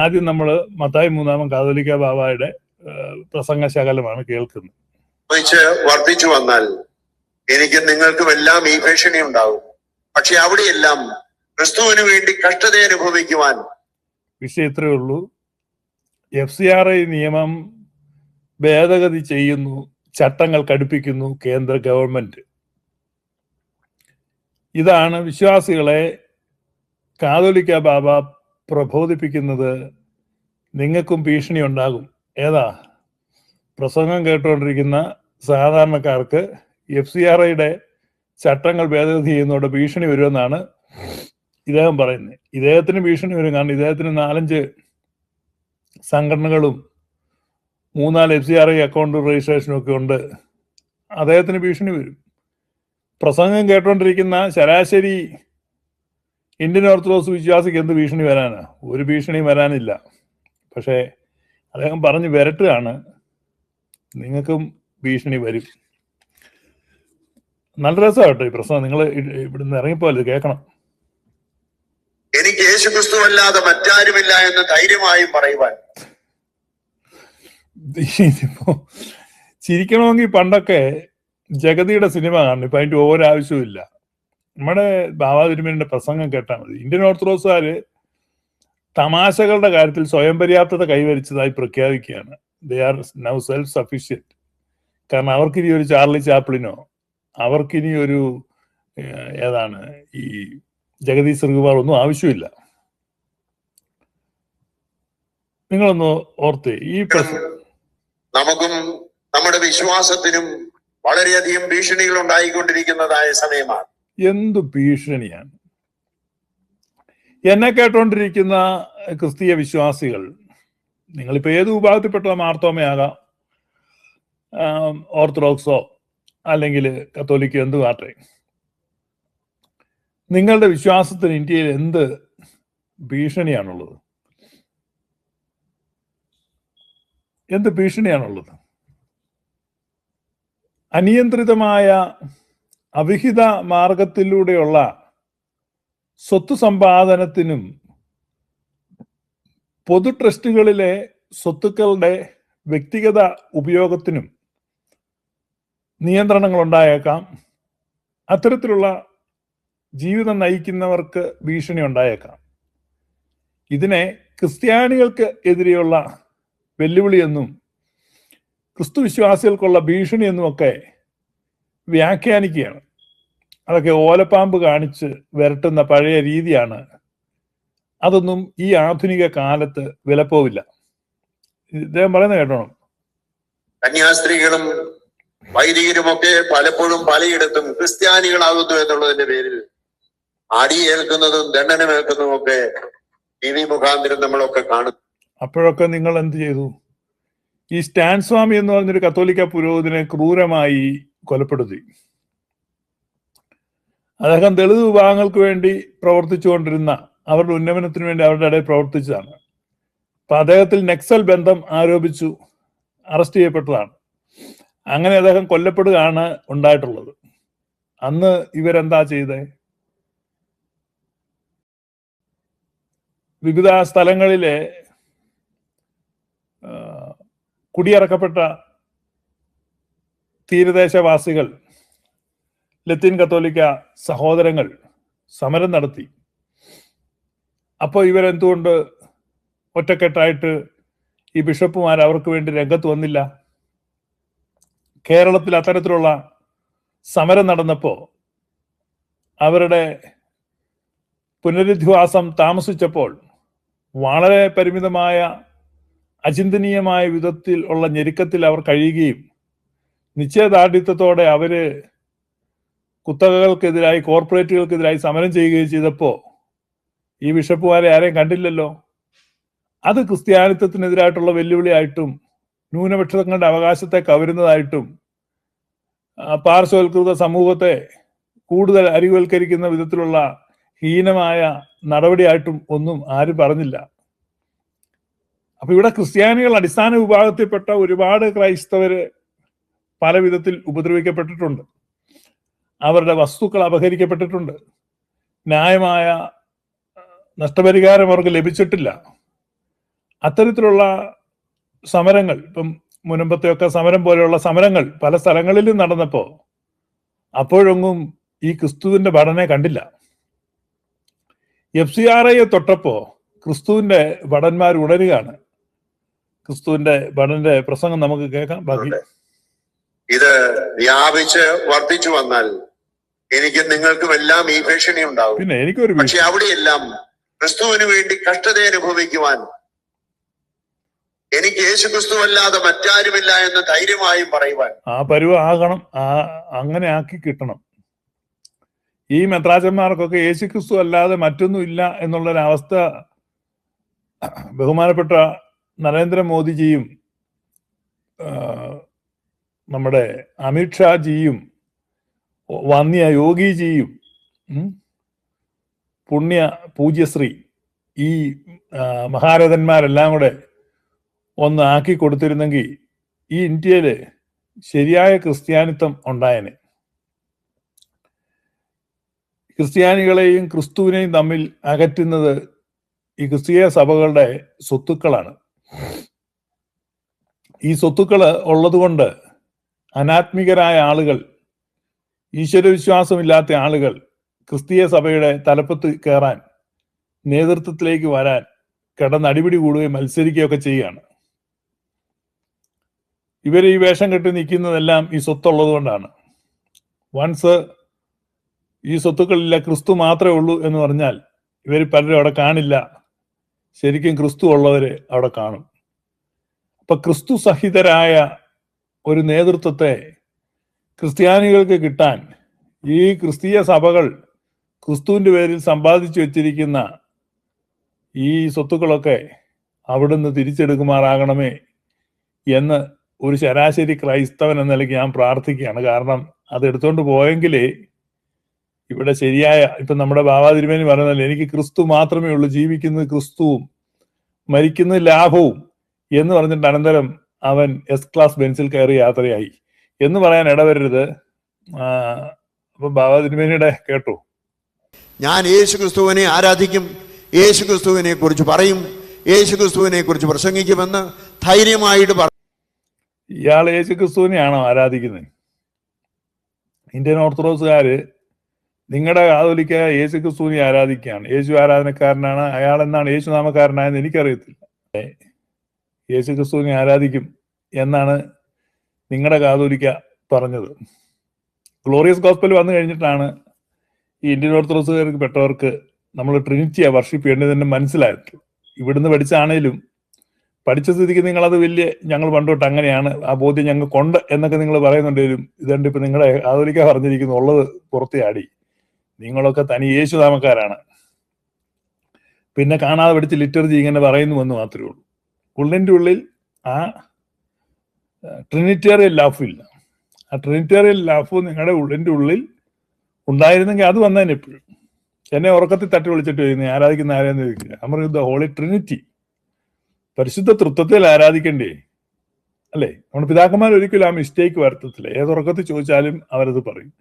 ആദ്യം നമ്മൾ മത്തായി 3-ാം കാതോലിക്ക ബാബായുടെ പ്രസംഗ ശകലമാണ് കേൾക്കുന്നത്. വർദ്ധിച്ചു വന്നാൽ എനിക്കും നിങ്ങൾക്കും എല്ലാം ഈ ഭീഷണി ഉണ്ടാവും. പക്ഷെ അവിടെയെല്ലാം ക്രിസ്തുവിന് വേണ്ടി കഷ്ടത അനുഭവിക്കുവാൻ. വിഷയം ഇത്രയേ ഉള്ളൂ. FCRI നിയമം ഭേദഗതി ചെയ്യുന്നു, ചട്ടങ്ങൾ കടുപ്പിക്കുന്നു കേന്ദ്ര ഗവൺമെന്റ്. ഇതാണ് വിശ്വാസികളെ കാതോലിക്ക ബാബ പ്രബോധിപ്പിക്കുന്നത്. നിങ്ങൾക്കും ഭീഷണി ഉണ്ടാകും. ഏതാ? പ്രസംഗം കേട്ടുകൊണ്ടിരിക്കുന്ന സാധാരണക്കാർക്ക് FCRIയുടെ ചട്ടങ്ങൾ ഭേദഗതി ചെയ്യുന്നതോടെ ഭീഷണി വരുമെന്നാണ് ഇദ്ദേഹം പറയുന്നത്. ഇദ്ദേഹത്തിന് ഭീഷണി വരും. കാരണം ഇദ്ദേഹത്തിന് 4-5 സംഘടനകളും 3-4 FCRI അക്കൗണ്ട് രജിസ്ട്രേഷനും ഒക്കെ ഉണ്ട്. അദ്ദേഹത്തിന് ഭീഷണി വരും. പ്രസംഗം കേട്ടുകൊണ്ടിരിക്കുന്ന ശരാശരി ഇന്ത്യൻ ഓർത്തഡോക്സ് വിശ്വാസിക്ക് എന്ത് ഭീഷണി വരാനാ? ഒരു ഭീഷണിയും വരാനില്ല. പക്ഷേ അദ്ദേഹം പറഞ്ഞു വരട്ടുകയാണ്, നിങ്ങൾക്കും ഭീഷണി വരും. നല്ല രസമാട്ടോ ഈ പ്രസംഗം. നിങ്ങൾ ഇവിടുന്ന് ഇറങ്ങിപ്പോയത് കേൾക്കണം. എനിക്ക് യേശുക്രിസ്തു അല്ലാതെ മറ്റാരുമില്ല എന്ന് ധൈര്യമായും പറയുവാൻ. ഇപ്പോ ചിരിക്കണമെങ്കിൽ പണ്ടൊക്കെ ജഗതിയുടെ സിനിമ കാണണം. ഇപ്പൊ അതിന്റെ ഓരോ ആവശ്യവും ഇല്ല. നമ്മുടെ ബാബാ തിരുമേനിയുടെ പ്രസംഗം കേട്ടാൽ മതി. ഇന്ത്യൻ ഓർത്തഡോക്സുകാര് തമാശകളുടെ കാര്യത്തിൽ സ്വയം പര്യാപ്തത കൈവരിച്ചതായി പ്രഖ്യാപിക്കുകയാണ്. They are now self sufficient. കാരണം അവർക്കിനി ഒരു ചാർലി ചാപ്ലിനോ അവർക്കിനി ഒരു ഏതാണ് ഈ ജഗതി ശ്രീകുമാർ ഒന്നും ആവശ്യമില്ല. നിങ്ങളൊന്ന് ഓർത്തേ, ഈ നമുക്കും നമ്മുടെ വിശ്വാസത്തിനും വളരെയധികം ഭീഷണികൾ ഉണ്ടായിക്കൊണ്ടിരിക്കുന്നതായ സമയമാണ്. എന്തു ഭീഷണിയാണ്! എന്നെ കേട്ടോണ്ടിരിക്കുന്ന ക്രിസ്തീയ വിശ്വാസികൾ, നിങ്ങളിപ്പോ ഏത് വിഭാഗത്തിൽപ്പെട്ട മാർത്തോമയാകാം, ഓർത്തഡോക്സോ അല്ലെങ്കിൽ കത്തോലിക്കോ, എന്ത് കാട്ടെ, നിങ്ങളുടെ വിശ്വാസത്തിന് ഇന്ത്യയിൽ എന്ത് ഭീഷണിയാണുള്ളത്? എന്ത് ഭീഷണിയാണുള്ളത്? അനിയന്ത്രിതമായ അവിഹിത മാർഗത്തിലൂടെയുള്ള സ്വത്ത് സമ്പാദനത്തിനും പൊതു ട്രസ്റ്റുകളിലെ സ്വത്തുക്കളുടെ വ്യക്തിഗത ഉപയോഗത്തിനും നിയന്ത്രണങ്ങൾ ഉണ്ടായേക്കാം. അത്തരത്തിലുള്ള ജീവിതം നയിക്കുന്നവർക്ക് ഭീഷണി ഉണ്ടായേക്കാം. ഇതിനെ ക്രിസ്ത്യാനികൾക്ക് എതിരെയുള്ള വെല്ലുവിളിയെന്നും ക്രിസ്തു വിശ്വാസികൾക്കുള്ള ഭീഷണിയെന്നുമൊക്കെ വ്യാഖ്യാനിക്കുകയാണ്. അതൊക്കെ ഓലപ്പാമ്പ് കാണിച്ച് വരട്ടുന്ന പഴയ രീതിയാണ്. അതൊന്നും ഈ ആധുനിക കാലത്ത് വിലപ്പോവില്ല. ഇദ്ദേഹം പറയുന്നത് കേട്ടോണം. കന്യാസ്ത്രീകളും വൈദികരുമൊക്കെ പലപ്പോഴും പലയിടത്തും ക്രിസ്ത്യാനികളാകുന്നു എന്നുള്ളതിന്റെ പേരിൽ അടിയേൽക്കുന്നതും ദണ്ഡനമേൽക്കുന്നതും ഒക്കെ TV മുഖാന്തരം നമ്മളൊക്കെ കാണുന്നു. അപ്പോഴൊക്കെ നിങ്ങൾ എന്ത് ചെയ്തു? ഈ സ്റ്റാൻ സ്വാമി എന്ന് പറഞ്ഞൊരു കത്തോലിക്ക പുരോഹിതനെ ക്രൂരമായി കൊലപ്പെടുത്തി. അദ്ദേഹം ദളിത് വിഭാഗങ്ങൾക്ക് വേണ്ടി പ്രവർത്തിച്ചുകൊണ്ടിരുന്ന, അവരുടെ ഉന്നമനത്തിന് വേണ്ടി അവരുടെ ഇടയിൽ പ്രവർത്തിച്ചതാണ്. അപ്പൊ അദ്ദേഹത്തിൽ നക്സൽ ബന്ധം ആരോപിച്ചു അറസ്റ്റ് ചെയ്യപ്പെട്ടതാണ്. അങ്ങനെ അദ്ദേഹം കൊല്ലപ്പെടുകയാണ് ഉണ്ടായിട്ടുള്ളത്. അന്ന് ഇവരെന്താ ചെയ്തേ? വിവിധ സ്ഥലങ്ങളിലെ കുടിയിറക്കപ്പെട്ട തീരദേശവാസികൾ, ലത്തീൻ കത്തോലിക്ക സഹോദരങ്ങൾ സമരം നടത്തി. അപ്പോൾ ഇവരെന്തുകൊണ്ട് ഒറ്റക്കെട്ടായിട്ട് ഈ ബിഷപ്പുമാർ അവർക്ക് വേണ്ടി രംഗത്ത് വന്നില്ല? കേരളത്തിൽ അത്തരത്തിലുള്ള സമരം നടന്നപ്പോൾ, അവരുടെ പുനരധിവാസം താമസിച്ചപ്പോൾ വളരെ പരിമിതമായ അചിന്തനീയമായ വിധത്തിൽ ഉള്ള ഞെരുക്കത്തിൽ അവർ കഴിയുകയും നിശ്ചയദാർഢ്യത്തോടെ അവര് കുത്തകകൾക്കെതിരായി, കോർപ്പറേറ്റുകൾക്കെതിരായി സമരം ചെയ്യുകയും ചെയ്തപ്പോൾ ഈ ബിഷപ്പുമാരെ ആരെയും കണ്ടില്ലല്ലോ. അത് ക്രിസ്ത്യാനിത്വത്തിനെതിരായിട്ടുള്ള വെല്ലുവിളിയായിട്ടും ന്യൂനപക്ഷങ്ങളുടെ അവകാശത്തെ കവരുന്നതായിട്ടും പാർശ്വവൽകൃത സമൂഹത്തെ കൂടുതൽ അരിവൽക്കരിക്കുന്ന വിധത്തിലുള്ള ഹീനമായ നടപടിയായിട്ടും ഒന്നും ആരും പറഞ്ഞില്ല. അപ്പൊ ഇവിടെ ക്രിസ്ത്യാനികൾ, അടിസ്ഥാന വിഭാഗത്തിൽപ്പെട്ട ഒരുപാട് ക്രൈസ്തവര് പല വിധത്തിൽ ഉപദ്രവിക്കപ്പെട്ടിട്ടുണ്ട്. അവരുടെ വസ്തുക്കൾ അപഹരിക്കപ്പെട്ടിട്ടുണ്ട്. ന്യായമായ നഷ്ടപരിഹാരം അവർക്ക് ലഭിച്ചിട്ടില്ല. അത്തരത്തിലുള്ള സമരങ്ങൾ, ഇപ്പം മുൻപത്തെയൊക്കെ സമരം പോലെയുള്ള സമരങ്ങൾ പല സ്ഥലങ്ങളിലും നടന്നപ്പോൾ അപ്പോഴൊന്നും ഈ ക്രിസ്തുവിന്റെ ഭടനെ കണ്ടില്ല. FCRI തൊട്ടപ്പോ ക്രിസ്തുവിന്റെ ഭടന്മാർ ഉണരുകയാണ്. ക്രിസ്തുവിന്റെ ഭടന്റെ പ്രസംഗം നമുക്ക് കേൾക്കാം. ബാക്കി ഇത് വ്യാപിച്ച് വർദ്ധിച്ചു വന്നാൽ എനിക്ക് നിങ്ങൾക്കും എല്ലാം ഈ ഭീഷണി ഉണ്ടാവും. പിന്നെ എനിക്കൊരു പക്ഷെ അവിടെയെല്ലാം ക്രിസ്തുവിന് വേണ്ടി കഷ്ടത അനുഭവിക്കുവാൻ എനിക്ക് യേശു ക്രിസ്തു അല്ലാതെ മറ്റാരുമില്ല എന്ന് ധൈര്യമായും പറയുവാൻ ആ പരുവ ആകണം. അങ്ങനെ ആക്കി കിട്ടണം. ഈ മെത്രാച്ചന്മാർക്കൊക്കെ യേശു ക്രിസ്തു അല്ലാതെ മറ്റൊന്നും ഇല്ല എന്നുള്ളൊരവസ്ഥ ബഹുമാനപ്പെട്ട നരേന്ദ്രമോദിജിയും നമ്മുടെ അമിത്ഷാജിയും വന്യ യോഗിജിയും പുണ്യ പൂജ്യശ്രീ ഈ മഹാരഥന്മാരെല്ലാം കൂടെ ഒന്ന് ആക്കി കൊടുത്തിരുന്നെങ്കിൽ ഈ ഇന്ത്യയില് ശരിയായ ക്രിസ്ത്യാനിത്വം ഉണ്ടായേനെ. ക്രിസ്ത്യാനികളെയും ക്രിസ്തുവിനെയും തമ്മിൽ അകറ്റുന്നത് ഈ ക്രിസ്തീയ സഭകളുടെ സ്വത്തുക്കളാണ്. ഈ സ്വത്തുക്കൾ ഉള്ളതുകൊണ്ട് അനാത്മികരായ ആളുകൾ, ഈശ്വരവിശ്വാസമില്ലാത്ത ആളുകൾ ക്രിസ്തീയ സഭയുടെ തലപ്പത്ത് കയറാൻ, നേതൃത്വത്തിലേക്ക് വരാൻ കിടന്നടിപിടി കൂടുകയും മത്സരിക്കുകയൊക്കെ ചെയ്യുകയാണ്. ഇവർ ഈ വേഷം കെട്ടി നിൽക്കുന്നതെല്ലാം ഈ സ്വത്തുള്ളത് കൊണ്ടാണ്. വൺസ് ഈ സ്വത്തുക്കളില്ല, ക്രിസ്തു മാത്രമേ ഉള്ളൂ എന്ന് പറഞ്ഞാൽ ഇവർ പലരും അവിടെ കാണില്ല. ശരിക്കും ക്രിസ്തു ഉള്ളവര് അവിടെ കാണും. അപ്പൊ ക്രിസ്തു സഹിതരായ ഒരു നേതൃത്വത്തെ ക്രിസ്ത്യാനികൾക്ക് കിട്ടാൻ ഈ ക്രിസ്തീയ സഭകൾ ക്രിസ്തുവിന്റെ പേരിൽ സമ്പാദിച്ചു വെച്ചിരിക്കുന്ന ഈ സ്വത്തുക്കളൊക്കെ അവിടുന്ന് തിരിച്ചെടുക്കുമാറാകണമേ എന്ന് ഒരു ശരാശരി ക്രൈസ്തവൻ എന്ന നിലയ്ക്ക് ഞാൻ പ്രാർത്ഥിക്കുകയാണ്. കാരണം അത് എടുത്തുകൊണ്ട് പോയെങ്കിലേ ഇവിടെ ശരിയായ, ഇപ്പൊ നമ്മുടെ ബാബാ തിരുമേനി പറയുന്നല്ലോ, എനിക്ക് ക്രിസ്തു മാത്രമേ ഉള്ളൂ, ജീവിക്കുന്നത് ക്രിസ്തുവും മരിക്കുന്നത് ലാഭവും എന്ന് പറഞ്ഞിട്ട് അനന്തരം അവൻ S-ക്ലാസ് ബെൻസിൽ കയറി യാത്രയായി എന്ന് പറയാൻ ഇടവരരുത്. അപ്പൊ ബാബാ തിരുമേനിയുടെ കേട്ടു, ഞാൻ യേശു ക്രിസ്തുവിനെ ആരാധിക്കും, യേശു ക്രിസ്തുവിനെ കുറിച്ച് പറയും, യേശു ക്രിസ്തുവിനെ കുറിച്ച് പ്രസംഗിക്കുമെന്ന് ധൈര്യമായിട്ട് പറഞ്ഞു. ഇയാൾ യേശു ക്രിസ്തുവിനെയാണോ ആരാധിക്കുന്നത്? ഇന്ത്യൻ ഓർത്തഡോക്സുകാര് നിങ്ങളുടെ കാതോലിക്ക യേശു ക്രിസ്തുവിനെ ആരാധിക്കുകയാണ്. യേശു ആരാധനക്കാരനാണ് അയാൾ എന്നാണ് യേശു നാമക്കാരനായെന്ന് എനിക്കറിയത്തില്ല. യേശു ക്രിസ്തുവിനെ ആരാധിക്കും എന്നാണ് നിങ്ങളുടെ കാതോലിക്ക പറഞ്ഞത്. ഗ്ലോറിയസ് ഗോസ്പൽ വന്നു കഴിഞ്ഞിട്ടാണ് ഈ ഇന്ത്യൻ ഓർത്തഡോക്സുകാർക്ക് പെട്ടവർക്ക് നമ്മൾ ട്രിനിറ്റിയെ വർഷിപ്പ് ചെയ്യേണ്ടതെന്ന് മനസ്സിലായിട്ടുള്ളൂ. ഇവിടുന്ന് പഠിച്ചാണേലും പഠിച്ച സ്ഥിതിക്ക് നിങ്ങളത് വലിയ ഞങ്ങൾ പണ്ടോട്ട് അങ്ങനെയാണ്, ആ ബോധ്യം ഞങ്ങൾക്കുണ്ട് എന്നൊക്കെ നിങ്ങൾ പറയുന്നുണ്ടെങ്കിലും ഇതുകൊണ്ട് ഇപ്പൊ നിങ്ങളെ കാതോലിക്ക പറഞ്ഞിരിക്കുന്നു ഉള്ളത് പുറത്തിയാടി. നിങ്ങളൊക്കെ തനി യേശു നാമക്കാരാണ്. പിന്നെ കാണാതെ പഠിച്ച് ലിറ്റർജി ഇങ്ങനെ പറയുന്നു എന്ന് മാത്രമേ ഉള്ളൂ. ഉള്ളിൻ്റെ ഉള്ളിൽ ആ ട്രിനിറ്റേറിയൻ ലാഫ് ഇല്ല. ആ ട്രിനിറ്റേറിയൻ ലാഫ് നിങ്ങളുടെ ഉള്ളിൻ്റെ ഉള്ളിൽ ഉണ്ടായിരുന്നെങ്കിൽ അത് വന്നതിന് എപ്പോഴും. എന്നെ ഉറക്കത്തിൽ തട്ടി വിളിച്ചിട്ട് വരുന്നു ആരാധിക്കുന്ന ആരാന്ന് ചോദിക്കുക. നമ്മൾ ദ ഹോളി ട്രിനിറ്റി, പരിശുദ്ധ തൃത്വത്തിൽ ആരാധിക്കണ്ടേ അല്ലേ? നമ്മുടെ പിതാക്കന്മാർ ഒരിക്കലും ആ മിസ്റ്റേക്ക് വരുത്തത്തില്ല. ഏതുറക്കത്തിൽ ചോദിച്ചാലും അവരത് പറയും.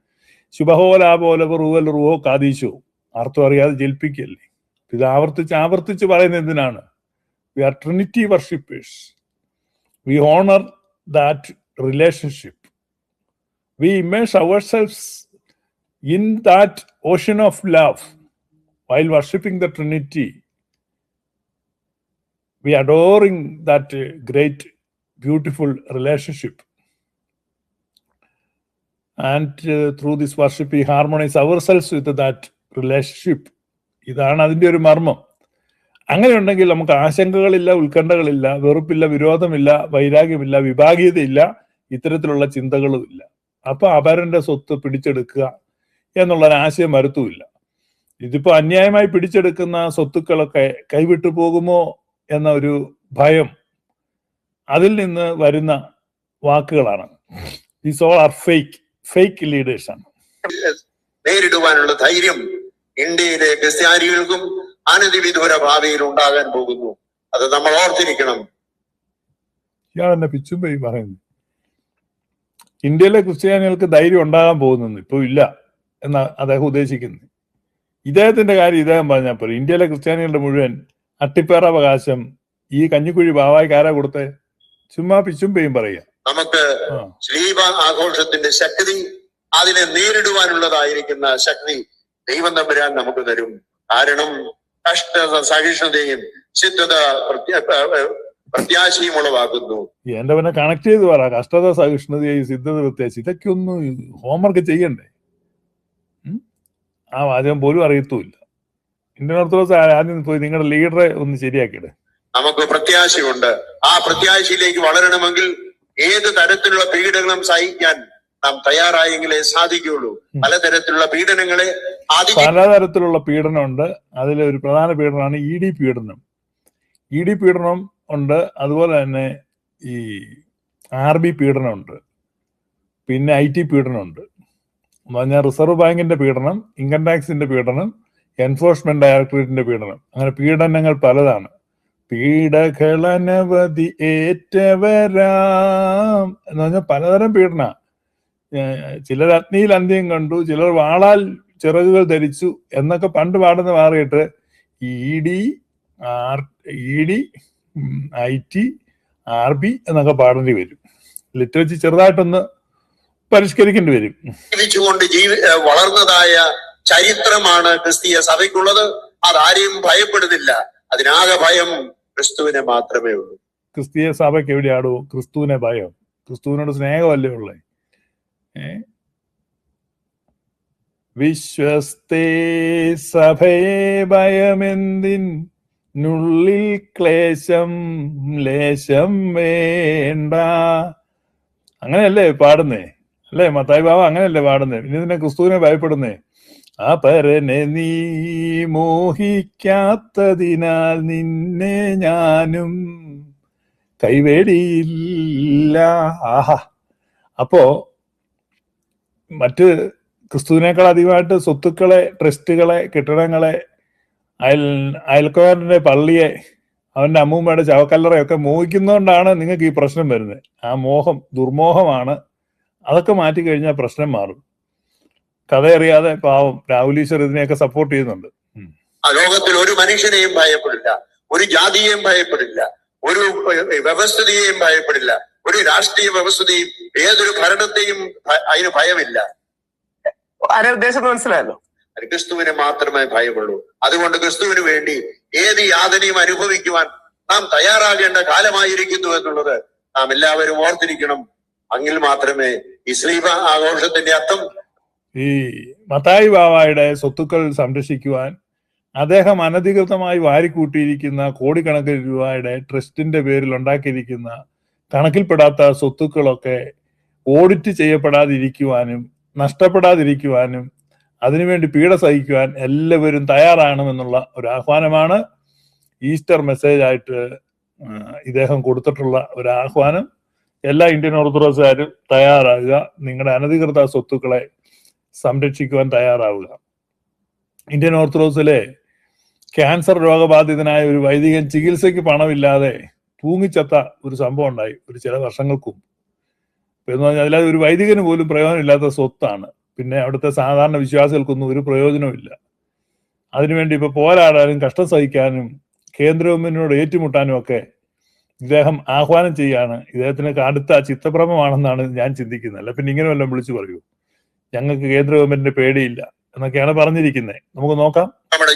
ശുഭഹോലാപോലവറുവൽ റുവോ കാദീശോ, അർത്ഥം അറിയാതെ ജൽപ്പിക്കല്ലേ. ഇത് ആവർത്തിച്ച് പറയുന്നത് എന്തിനാണ്? We are Trinity worshippers. We honour that relationship. We immerse ourselves in that ocean of love while worshipping the Trinity. We adoring that great, beautiful relationship. And through this worship we harmonize ourselves with that relationship. ഇതാണ് അതിൻ്റെ ഒരു മർമ്മം. അങ്ങനെ ഉണ്ടെങ്കിൽ നമുക്ക് ആശങ്കകളില്ല, ഉത്കണ്ഠകളില്ല, വെറുപ്പില്ല, വിരോധമില്ല, വൈരാഗ്യമില്ല, വിഭാഗീയതയില്ല, ഇത്തരത്തിലുള്ള ചിന്തകളും ഇല്ല. അപ്പൊ അപരന്റെ സ്വത്ത് പിടിച്ചെടുക്കുക എന്നുള്ളൊരാശയം വരുത്തുമില്ല. ഇതിപ്പോ അന്യായമായി പിടിച്ചെടുക്കുന്ന സ്വത്തുക്കളൊക്കെ കൈവിട്ടു പോകുമോ എന്ന ഒരു ഭയം, അതിൽ നിന്ന് വരുന്ന വാക്കുകളാണ്. These all are fake leaders ആണ്. നേരിടുവാനുള്ള ധൈര്യം ഇന്ത്യയിലെ ക്രിസ്ത്യാനികൾക്കും അനധിവിദൂര ഭാവിയിൽ ഉണ്ടാകാൻ പോകുന്നു. അത് നമ്മൾ ഓർത്തിരിക്കണം. ഇയാൾ എന്നെ പിച്ചുമ്പയി പറയുന്നു ഇന്ത്യയിലെ ക്രിസ്ത്യാനികൾക്ക് ധൈര്യം ഉണ്ടാകാൻ പോകുന്നു. ഇപ്പൊ ഇല്ല എന്നാ അദ്ദേഹം ഉദ്ദേശിക്കുന്നത്. ഇദ്ദേഹത്തിന്റെ കാര്യം ഇദ്ദേഹം പറഞ്ഞാൽ പോലെ ഇന്ത്യയിലെ ക്രിസ്ത്യാനികളുടെ മുഴുവൻ അട്ടിപ്പേറാവകാശം ഈ കഞ്ഞിക്കുഴി ബാവായ്ക്ക് ആരാ കൊടുത്തേ? ചുമ്മാ പിച്ചുമ്പയും പറയുക. നമുക്ക് സ്ലീബ ആഘോഷത്തിന്റെ ശക്തി, അതിനെ നേരിടുവാനുള്ളതായിരിക്കുന്ന ശക്തി ദൈവം തമ്പുരാൻ നമുക്ക് തരും. കാരണം കഷ്ടത സഹിഷ്ണുതയും സിദ്ധത പ്രത്യാശയും ഉളവാക്കുന്നു. എന്റെ പിന്നെ കണക്ട് ചെയ്ത് പറ. കഷ്ടത സഹിഷ്ണുതയും സിദ്ധത പ്രത്യാശ, ഇതൊക്കെ ഒന്ന് ഹോംവർക്ക് ചെയ്യണ്ടേ? ആ വാചകം പോലും അറിയത്തുമില്ല. ഇന്ത്യൻ ഓർത്തഡോക്സ് ആദ്യം പോയി നിങ്ങളുടെ ലീഡറെ ഒന്ന് ശരിയാക്കിയിട്. നമുക്ക് പ്രത്യാശയുണ്ട്. ആ പ്രത്യാശയിലേക്ക് വളരണമെങ്കിൽ ഏത് തരത്തിലുള്ള പീഡനങ്ങളും സഹിക്കാൻ നാം തയ്യാറായെങ്കിലേ സാധിക്കുകയുള്ളൂ. പലതരത്തിലുള്ള പീഡനങ്ങളെ പലതരത്തിലുള്ള പീഡനമുണ്ട്. അതിലൊരു പ്രധാന പീഡനമാണ് ED പീഡനം. ED പീഡനം ഉണ്ട്. അതുപോലെ തന്നെ ഈ RB പീഡനമുണ്ട്. പിന്നെ IT പീഡനമുണ്ട്. എന്ന് പറഞ്ഞാൽ റിസർവ് ബാങ്കിന്റെ പീഡനം, ഇൻകം ടാക്സിന്റെ പീഡനം, എൻഫോഴ്സ്മെന്റ് ഡയറക്ടറേറ്റിന്റെ പീഡനം. അങ്ങനെ പീഡനങ്ങൾ പലതാണ്. പീഡകളനവധി ഏറ്റവരാം എന്ന് പറഞ്ഞാൽ പലതരം പീഡന. ചിലർ അഗ്നിയിൽ അന്ത്യം കണ്ടു, ചിലർ വാളാൽ ചിറകുകൾ ധരിച്ചു എന്നൊക്കെ പണ്ട് പാടുന്ന മാറിയിട്ട് ED IT RB എന്നൊക്കെ പാടേണ്ടി വരും. ലിറ്ററേച്ചർ ചെറുതായിട്ടൊന്ന് പരിഷ്കരിക്കേണ്ടി വരും. ജീവിച്ചുകൊണ്ട് വളർന്നതായ ചരിത്രമാണ് ക്രിസ്തീയ സഭയ്ക്കുള്ളത്. അതാരെയും ഭയപ്പെടുന്നില്ല. അതിനാകെ ഭയം ക്രിസ്തുവിനെ മാത്രമേ ഉള്ളൂ. ക്രിസ്തീയ സഭയ്ക്ക് എവിടെയാടോ ക്രിസ്തുവിനെ ഭയം? ക്രിസ്തുവിനോട് സ്നേഹമല്ലേ ഉള്ളേ? വിശ്വസ്തേ സഭയെ ഭയമെന്തിനുള്ളിൽ ക്ലേശം ലേശം വേണ്ട. അങ്ങനെയല്ലേ പാടുന്നേ? അല്ലേ മത്തായി ബാബ അങ്ങനെയല്ലേ പാടുന്നേ? ഇനി നിന്നെ ക്രിസ്തുവിനെ ഭയപ്പെടുന്നേ. അപരനെ നീ മോഹിക്കാത്തതിനാൽ നിന്നെ ഞാനും കൈവേടിയില്ല. ആഹാ. അപ്പോ മറ്റ് ക്രിസ്തുവിനേക്കാൾ അധികമായിട്ട് സ്വത്തുക്കളെ, ട്രസ്റ്റുകളെ, കെട്ടിടങ്ങളെ, അയൽക്കാരന്റെ പള്ളിയെ, അവന്റെ അമ്മൂമ്മയുടെ ശവക്കല്ലറയൊക്കെ മോഹിക്കുന്നതുകൊണ്ടാണ് നിങ്ങൾക്ക് ഈ പ്രശ്നം വരുന്നത്. ആ മോഹം ദുർമോഹമാണ്. അതൊക്കെ മാറ്റി കഴിഞ്ഞാൽ പ്രശ്നം മാറും. കഥയറിയാതെ പാവം രാഹുലീശ്വർ ഇതിനെയൊക്കെ സപ്പോർട്ട് ചെയ്യുന്നുണ്ട്. ലോകത്തിൽ ഒരു മനുഷ്യനെയും ഭയപ്പെടില്ല, ഒരു ജാതിയെയും ഭയപ്പെടില്ല, ഒരു വ്യവസ്ഥിതിയെയും ഭയപ്പെടില്ല, ഒരു രാഷ്ട്രീയ വ്യവസ്ഥിതിയും ഏതൊരു ഭരണത്തെയും അതിന് ഭയമില്ല. ആരെ ഉദ്ദേശം മനസ്സിലായല്ലോ. ക്രിസ്തുവിനെ മാത്രമേ ഭയമുള്ളൂ. അതുകൊണ്ട് ക്രിസ്തുവിന് വേണ്ടി ഏത് യാതനയും അനുഭവിക്കുവാൻ നാം തയ്യാറാകേണ്ട കാലമായിരിക്കുന്നു എന്നുള്ളത് നാം എല്ലാവരും ഓർത്തിരിക്കണം. അങ്ങിൽ മാത്രമേ ഈ സ്ലീബ ആഘോഷത്തിന്റെ അർത്ഥം. ഈ മത്തായി ബാവായുടെ സ്വത്തുക്കൾ സംരക്ഷിക്കുവാൻ അദ്ദേഹം അനധികൃതമായി വാരിക്കൂട്ടിയിരിക്കുന്ന കോടിക്കണക്കിന് രൂപയുടെ ട്രസ്റ്റിന്റെ പേരിൽ ഉണ്ടാക്കിയിരിക്കുന്ന കണക്കിൽപ്പെടാത്ത സ്വത്തുക്കളൊക്കെ ഓഡിറ്റ് ചെയ്യപ്പെടാതിരിക്കുവാനും നഷ്ടപ്പെടാതിരിക്കുവാനും അതിനുവേണ്ടി പീഡ സഹിക്കുവാൻ എല്ലാവരും തയ്യാറാകണമെന്നുള്ള ഒരു ആഹ്വാനമാണ് ഈസ്റ്റർ മെസ്സേജ് ആയിട്ട് ഇദ്ദേഹം കൊടുത്തിട്ടുള്ള ഒരു ആഹ്വാനം. എല്ലാ ഇന്ത്യൻ ഓർത്തഡോക്സുകാരും തയ്യാറാകുക. നിങ്ങളുടെ അനധികൃത സ്വത്തുക്കളെ സംരക്ഷിക്കുവാൻ തയ്യാറാവുക. ഇന്ത്യൻ ഓർത്തഡോക്സിലെ ക്യാൻസർ രോഗബാധിതനായ ഒരു വൈദികൻ ചികിത്സയ്ക്ക് പണമില്ലാതെ തൂങ്ങിച്ചത്ത ഒരു സംഭവം ഉണ്ടായി ഒരു ചില വർഷങ്ങൾക്കും. എന്ന് പറഞ്ഞാൽ അതിൽ ഒരു വൈദികന് പോലും പ്രയോജനമില്ലാത്ത സ്വത്താണ്. പിന്നെ അവിടുത്തെ സാധാരണ വിശ്വാസികൾക്കൊന്നും ഒരു പ്രയോജനമില്ല. അതിനുവേണ്ടി ഇപ്പൊ പോരാടാനും കഷ്ടം സഹിക്കാനും കേന്ദ്ര ഗവൺമെന്റിനോട് ഏറ്റുമുട്ടാനും ഒക്കെ ഇദ്ദേഹം ആഹ്വാനം ചെയ്യാണ്. ഇദ്ദേഹത്തിന് കടുത്ത ചിത്തഭ്രമമാണെന്നാണ് ഞാൻ ചിന്തിക്കുന്നത്. അല്ല പിന്നെ ഇങ്ങനെ വല്ലതും വിളിച്ചു പറയൂ, ഞങ്ങൾക്ക് കേന്ദ്ര ഗവൺമെന്റിന്റെ പേടിയില്ല എന്നൊക്കെയാണ് പറഞ്ഞിരിക്കുന്നത്. നമുക്ക് നോക്കാം. നമ്മുടെ